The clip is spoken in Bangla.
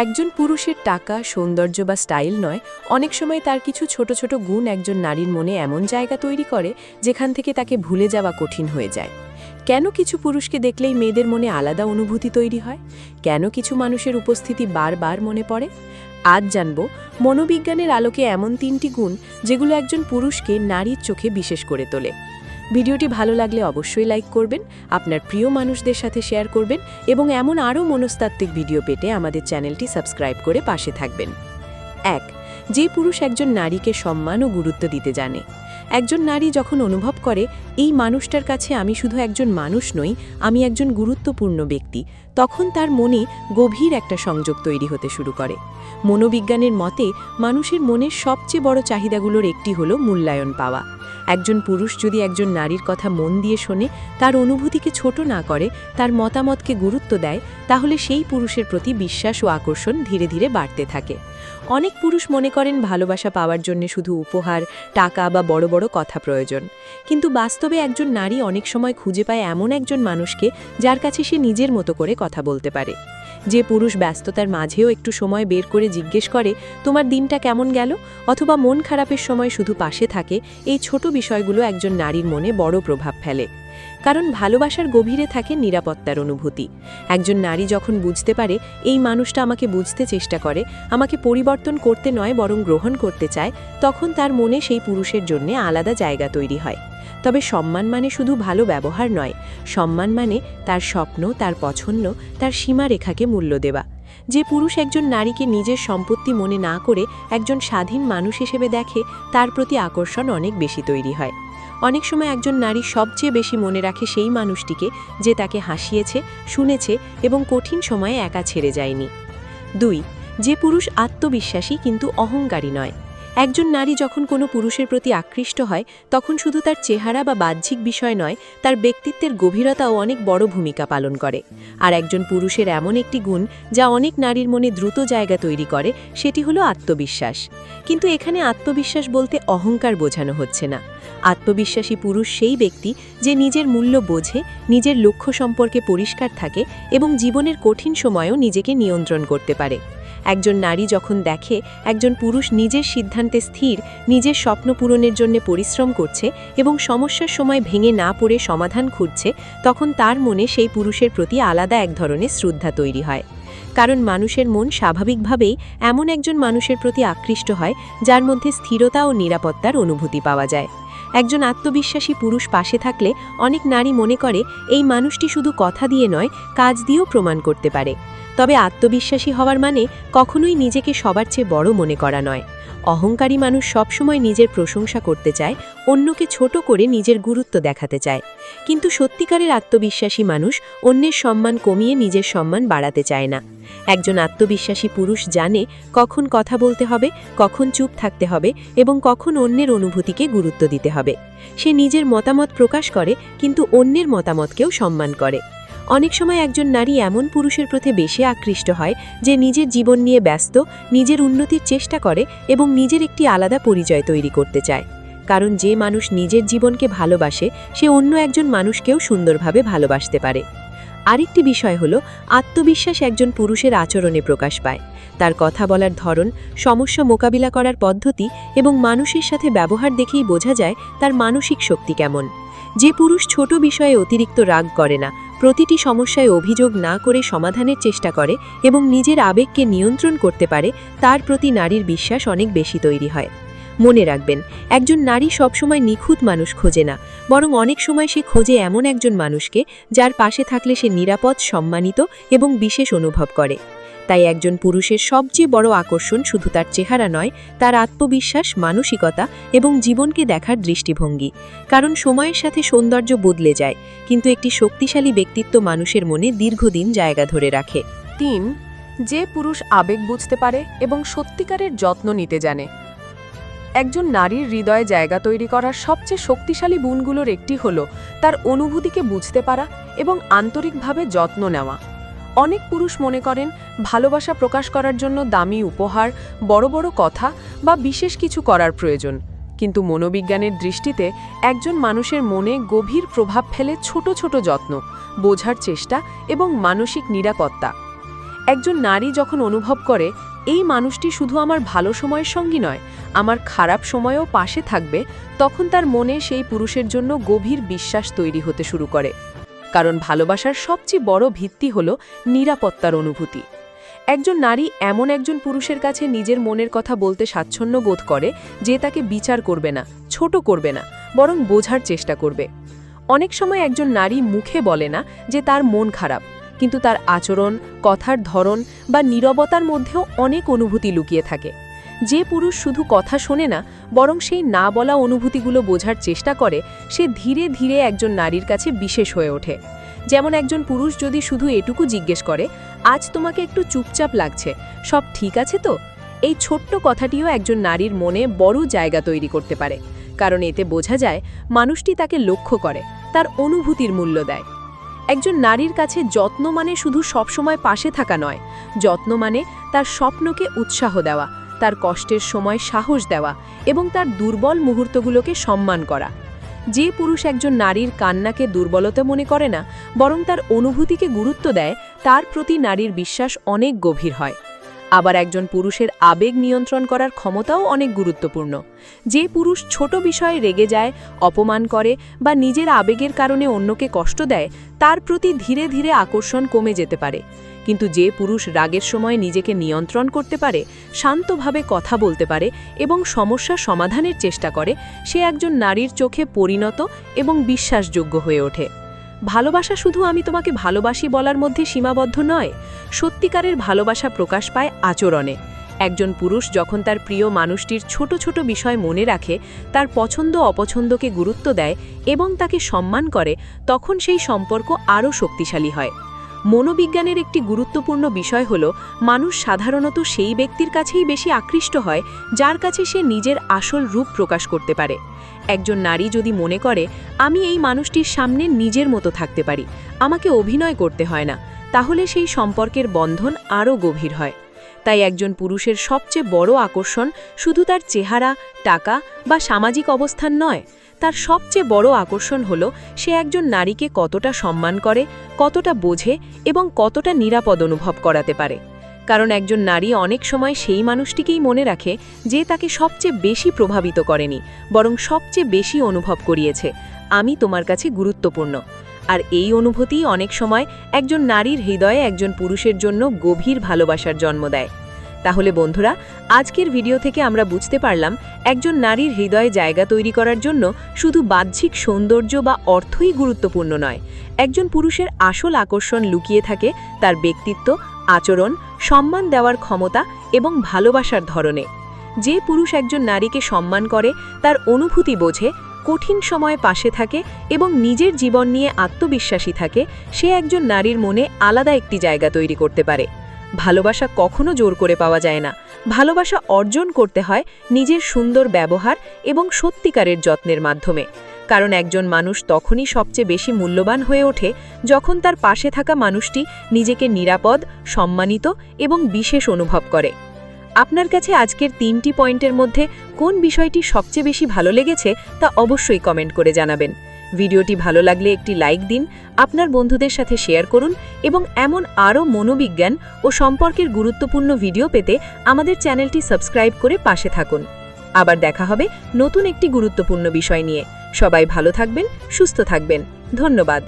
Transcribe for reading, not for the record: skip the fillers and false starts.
একজন পুরুষের টাকা, সৌন্দর্য বা স্টাইল নয়, অনেক সময় তার কিছু ছোট ছোট গুণ একজন নারীর মনে এমন জায়গা তৈরি করে যেখান থেকে তাকে ভুলে যাওয়া কঠিন হয়ে যায়। কেন কিছু পুরুষকে দেখলেই মেয়েদের মনে আলাদা অনুভূতি তৈরি হয়? কেন কিছু মানুষের উপস্থিতি বারবার মনে পড়ে? আজ জানব মনোবিজ্ঞানের আলোকে এমন 3টি গুণ যেগুলো একজন পুরুষকে নারীর চোখে বিশেষ করে তোলে। ভিডিওটি ভালো লাগলে অবশ্যই লাইক করবেন, আপনার প্রিয় মানুষদের সাথে শেয়ার করবেন এবং এমন আরও মনস্তাত্ত্বিক ভিডিও পেতে আমাদের চ্যানেলটি সাবস্ক্রাইব করে পাশে থাকবেন। 1. যে পুরুষ একজন নারীকে সম্মান ও গুরুত্ব দিতে জানে। একজন নারী যখন অনুভব করে এই মানুষটার কাছে আমি শুধু একজন মানুষ নই, আমি একজন গুরুত্বপূর্ণ ব্যক্তি, তখন তার মনে গভীর একটা সংযোগ তৈরি হতে শুরু করে। মনোবিজ্ঞানের মতে মানুষের মনের সবচেয়ে বড় চাহিদাগুলোর একটি হলো মূল্যায়ন পাওয়া। একজন পুরুষ যদি একজন নারীর কথা মন দিয়ে শোনে, তার অনুভূতিকে ছোট না করে, তার মতামতকে গুরুত্ব দেয়, তাহলে সেই পুরুষের প্রতি বিশ্বাস ও আকর্ষণ ধীরে ধীরে বাড়তে থাকে। অনেক পুরুষ মনে করেন ভালোবাসা পাওয়ার জন্য শুধু উপহার, টাকা বা বড় বড় কথা প্রয়োজন, কিন্তু বাস্তবে একজন নারী অনেক সময় খুঁজে পায় এমন একজন মানুষকে যার কাছে সে নিজের মতো করে কথা বলতে পারে। যে পুরুষ ব্যস্ততার মাঝেও একটু সময় বের করে জিজ্ঞেস করে তোমার দিনটা কেমন গেল, অথবা মন খারাপের সময় শুধু পাশে থাকে, এই ছোট বিষয়গুলো একজন নারীর মনে বড় প্রভাব ফেলে। কারণ ভালোবাসার গভীরে থাকে নিরাপত্তার অনুভূতি। একজন নারী যখন বুঝতে পারে এই মানুষটা আমাকে বুঝতে চেষ্টা করে, আমাকে পরিবর্তন করতে নয় বরং গ্রহণ করতে চায়, তখন তার মনে সেই পুরুষের জন্য আলাদা জায়গা তৈরি হয়। তবে সম্মান মানে শুধু ভালো ব্যবহার নয়, সম্মান মানে তার স্বপ্ন, তার পছন্দ, তার সীমারেখাকে মূল্য দেওয়া। যে পুরুষ একজন নারীকে নিজের সম্পত্তি মনে না করে একজন স্বাধীন মানুষ হিসেবে দেখে, তার প্রতি আকর্ষণ অনেক বেশি তৈরি হয়। অনেক সময় একজন নারী সবচেয়ে বেশি মনে রাখে সেই মানুষটিকে যে তাকে হাসিয়েছে, শুনেছে এবং কঠিন সময়ে একা ছেড়ে যায়নি। 2. যে পুরুষ আত্মবিশ্বাসী কিন্তু অহংকারী নয়। একজন নারী যখন কোনো পুরুষের প্রতি আকৃষ্ট হয়, তখন শুধু তার চেহারা বা বাহ্যিক বিষয় নয়, তার ব্যক্তিত্বের গভীরতাও অনেক বড় ভূমিকা পালন করে। আর একজন পুরুষের এমন একটি গুণ যা অনেক নারীর মনে দ্রুত জায়গা তৈরি করে, সেটি হলো আত্মবিশ্বাস। কিন্তু এখানে আত্মবিশ্বাস বলতে অহংকার বোঝানো হচ্ছে না। আত্মবিশ্বাসী পুরুষ সেই ব্যক্তি যে নিজের মূল্য বোঝে, নিজের লক্ষ্য সম্পর্কে পরিষ্কার থাকে এবং জীবনের কঠিন সময়েও নিজেকে নিয়ন্ত্রণ করতে পারে। একজন নারী যখন দেখে একজন পুরুষ নিজের সিদ্ধান্তে স্থির, নিজের স্বপ্ন পূরণের জন্য পরিশ্রম করছে এবং সমস্যার সময় ভেঙে না পড়ে সমাধান খুঁজছে, তখন তার মনে সেই পুরুষের প্রতি আলাদা এক ধরনের শ্রদ্ধা তৈরি হয়। কারণ মানুষের মন স্বাভাবিকভাবেই এমন একজন মানুষের প্রতি আকৃষ্ট হয় যার মধ্যে স্থিরতা ও নিরাপত্তার অনুভূতি পাওয়া যায়। একজন আত্মবিশ্বাসী পুরুষ পাশে থাকলে অনেক নারী মনে করে এই মানুষটি শুধু কথা দিয়ে নয়, কাজ দিয়েও প্রমাণ করতে পারে। তবে আত্মবিশ্বাসী হওয়ার মানে কখনোই নিজেকে সবার চেয়ে বড় মনে করা নয়। অহংকারী মানুষ সবসময় নিজের প্রশংসা করতে চায়, অন্যকে ছোট করে নিজের গুরুত্ব দেখাতে চায়। কিন্তু সত্যিকারের আত্মবিশ্বাসী মানুষ অন্যের সম্মান কমিয়ে নিজের সম্মান বাড়াতে চায় না। একজন আত্মবিশ্বাসী পুরুষ জানে কখন কথা বলতে হবে, কখন চুপ থাকতে হবে এবং কখন অন্যের অনুভূতিকে গুরুত্ব দিতে হবে। সে নিজের মতামত প্রকাশ করে কিন্তু অন্যের মতামতকেও সম্মান করে। অনেক সময় একজন নারী এমন পুরুষের প্রতি বেশি আকৃষ্ট হয় যে নিজের জীবন নিয়ে ব্যস্ত, নিজের উন্নতির চেষ্টা করে এবং নিজের একটি আলাদা পরিচয় তৈরি করতে চায়। কারণ যে মানুষ নিজের জীবনকে ভালোবাসে, সে অন্য একজন মানুষকেও সুন্দরভাবে ভালোবাসতে পারে। আরেকটি বিষয় হলো আত্মবিশ্বাস একজন পুরুষের আচরণে প্রকাশ পায়। তার কথা বলার ধরন, সমস্যা মোকাবিলা করার পদ্ধতি এবং মানুষের সাথে ব্যবহার দেখেই বোঝা যায় তার মানসিক শক্তি কেমন। যে পুরুষ ছোট বিষয়ে অতিরিক্ত রাগ করে না, প্রতিটি সমস্যায় অভিযোগ না করে সমাধানের চেষ্টা করে এবং নিজের আবেগকে নিয়ন্ত্রণ করতে পারে, তার প্রতি নারীর বিশ্বাস অনেক বেশি তৈরি হয়। মনে রাখবেন, একজন নারী সবসময় নিখুঁত মানুষ খোঁজে না, বরং অনেক সময় সে খোঁজে এমন একজন মানুষকে যার পাশে থাকলে সে নিরাপদ, সম্মানিত এবং বিশেষ অনুভব করে। তাই একজন পুরুষের সবচেয়ে বড় আকর্ষণ শুধু তার চেহারা নয়, তার আত্মবিশ্বাস, মানসিকতা এবং জীবনকে দেখার দৃষ্টিভঙ্গি। কারণ সময়ের সাথে সৌন্দর্য বদলে যায়, কিন্তু একটি শক্তিশালী ব্যক্তিত্ব মানুষের মনে দীর্ঘদিন জায়গা ধরে রাখে। 3. যে পুরুষ আবেগ বুঝতে পারে এবং সত্যিকারের যত্ন নিতে জানে। একজন নারীর হৃদয়ে জায়গা তৈরি করার সবচেয়ে শক্তিশালী গুণগুলোর একটি হল তার অনুভূতিকে বুঝতে পারা এবং আন্তরিকভাবে যত্ন নেওয়া। অনেক পুরুষ মনে করেন ভালোবাসা প্রকাশ করার জন্য দামি উপহার, বড় বড় কথা বা বিশেষ কিছু করার প্রয়োজন, কিন্তু মনোবিজ্ঞানের দৃষ্টিতে একজন মানুষের মনে গভীর প্রভাব ফেলে ছোট ছোট যত্ন, বোঝার চেষ্টা এবং মানসিক নিরাপত্তা। একজন নারী যখন অনুভব করে এই মানুষটি শুধু আমার ভালো সময়ের সঙ্গী নয়, আমার খারাপ সময়েও পাশে থাকবে, তখন তার মনে সেই পুরুষের জন্য গভীর বিশ্বাস তৈরি হতে শুরু করে। কারণ ভালোবাসার সবচেয়ে বড় ভিত্তি হল নিরাপত্তার অনুভূতি। একজন নারী এমন একজন পুরুষের কাছে নিজের মনের কথা বলতে স্বাচ্ছন্দ্য বোধ করে যে তাকে বিচার করবে না, ছোট করবে না, বরং বোঝার চেষ্টা করবে। অনেক সময় একজন নারী মুখে বলে না যে তার মন খারাপ, কিন্তু তার আচরণ, কথার ধরন বা নীরবতার মধ্যেও অনেক অনুভূতি লুকিয়ে থাকে। যে পুরুষ শুধু কথা শোনে না, বরং সেই না বলা অনুভূতিগুলো বোঝার চেষ্টা করে, সে ধীরে ধীরে একজন নারীর কাছে বিশেষ হয়ে ওঠে। যেমন একজন পুরুষ যদি শুধু এটুকু জিজ্ঞেস করে, আজ তোমাকে একটু চুপচাপ লাগছে, সব ঠিক আছে তো? এই ছোট্ট কথাটিও একজন নারীর মনে বড় জায়গা তৈরি করতে পারে, কারণ এতে বোঝা যায় মানুষটি তাকে লক্ষ্য করে, তার অনুভূতির মূল্য দেয়। একজন নারীর কাছে যত্ন মানে শুধু সবসময় পাশে থাকা নয়, যত্ন মানে তার স্বপ্নকে উৎসাহ দেওয়া, তার কষ্টের সময় সাহস দেওয়া এবং তার দুর্বল মুহূর্তগুলোকে সম্মান করা। যে পুরুষ একজন নারীর কান্নাকে দুর্বলতা মনে করে না, বরং তার অনুভূতিকে গুরুত্ব দেয়, তার প্রতি নারীর বিশ্বাস অনেক গভীর হয়। আবার একজন পুরুষের আবেগ নিয়ন্ত্রণ করার ক্ষমতাও অনেক গুরুত্বপূর্ণ। যে পুরুষ ছোট বিষয়ে রেগে যায়, অপমান করে বা নিজের আবেগের কারণে অন্যকে কষ্ট দেয়, তার প্রতি ধীরে ধীরে আকর্ষণ কমে যেতে পারে। কিন্তু যে পুরুষ রাগের সময় নিজেকে নিয়ন্ত্রণ করতে পারে, শান্তভাবে কথা বলতে পারে এবং সমস্যা সমাধানের চেষ্টা করে, সে একজন নারীর চোখে পরিণত এবং বিশ্বাসযোগ্য হয়ে ওঠে। ভালোবাসা শুধু আমি তোমাকে ভালোবাসি বলার মধ্যে সীমাবদ্ধ নয়, সত্যিকারের ভালোবাসা প্রকাশ পায় আচরণে। একজন পুরুষ যখন তার প্রিয় মানুষটির ছোট ছোট বিষয় মনে রাখে, তার পছন্দ অপছন্দকে গুরুত্ব দেয় এবং তাকে সম্মান করে, তখন সেই সম্পর্ক আরও শক্তিশালী হয়। মনোবিজ্ঞানের একটি গুরুত্বপূর্ণ বিষয় হল, মানুষ সাধারণত সেই ব্যক্তির কাছেই বেশি আকৃষ্ট হয় যার কাছে সে নিজের আসল রূপ প্রকাশ করতে পারে। একজন নারী যদি মনে করে, আমি এই মানুষটির সামনে নিজের মতো থাকতে পারি, আমাকে অভিনয় করতে হয় না, তাহলে সেই সম্পর্কের বন্ধন আরও গভীর হয়। তাই একজন পুরুষের সবচেয়ে বড় আকর্ষণ শুধু তার চেহারা, টাকা বা সামাজিক অবস্থান নয়, তার সবচেয়ে বড় আকর্ষণ হল সে একজন নারীকে কতটা সম্মান করে, কতটা বোঝে এবং কতটা নিরাপদ অনুভব করাতে পারে। কারণ একজন নারী অনেক সময় সেই মানুষটিকেই মনে রাখে যে তাকে সবচেয়ে বেশি প্রভাবিত করেনি, বরং সবচেয়ে বেশি অনুভব করিয়েছে, আমি তোমার কাছে গুরুত্বপূর্ণ। আর এই অনুভূতিই অনেক সময় একজন নারীর হৃদয়ে একজন পুরুষের জন্য গভীর ভালোবাসার জন্ম দেয়। তাহলে বন্ধুরা, আজকের ভিডিও থেকে আমরা বুঝতে পারলাম, একজন নারীর হৃদয়ে জায়গা তৈরি করার জন্য শুধু বাহ্যিক সৌন্দর্য বা অর্থই গুরুত্বপূর্ণ নয়। একজন পুরুষের আসল আকর্ষণ লুকিয়ে থাকে তার ব্যক্তিত্ব, আচরণ, সম্মান দেওয়ার ক্ষমতা এবং ভালোবাসার ধরনে। যে পুরুষ একজন নারীকে সম্মান করে, তার অনুভূতি বোঝে, কঠিন সময়ে পাশে থাকে এবং নিজের জীবন নিয়ে আত্মবিশ্বাসী থাকে, সে একজন নারীর মনে আলাদা একটি জায়গা তৈরি করতে পারে। ভালোবাসা কখনো জোর করে পাওয়া যায় না, ভালোবাসা অর্জন করতে হয় নিজের সুন্দর ব্যবহার এবং সত্যিকারের যত্নের মাধ্যমে। কারণ একজন মানুষ তখনই সবচেয়ে বেশি মূল্যবান হয়ে ওঠে যখন তার পাশে থাকা মানুষটি নিজেকে নিরাপদ, সম্মানিত এবং বিশেষ অনুভব করে। আপনার কাছে আজকের 3টি পয়েন্টের মধ্যে কোন বিষয়টি সবচেয়ে বেশি ভালো লেগেছে তা অবশ্যই কমেন্ট করে জানাবেন। ভিডিওটি ভালো লাগলে একটি লাইক দিন, আপনার বন্ধুদের সাথে শেয়ার করুন এবং এমন আরও মনোবিজ্ঞান ও সম্পর্কের গুরুত্বপূর্ণ ভিডিও পেতে আমাদের চ্যানেলটি সাবস্ক্রাইব করে পাশে থাকুন। আবার দেখা হবে নতুন একটি গুরুত্বপূর্ণ বিষয় নিয়ে। সবাই ভালো থাকবেন, সুস্থ থাকবেন। ধন্যবাদ।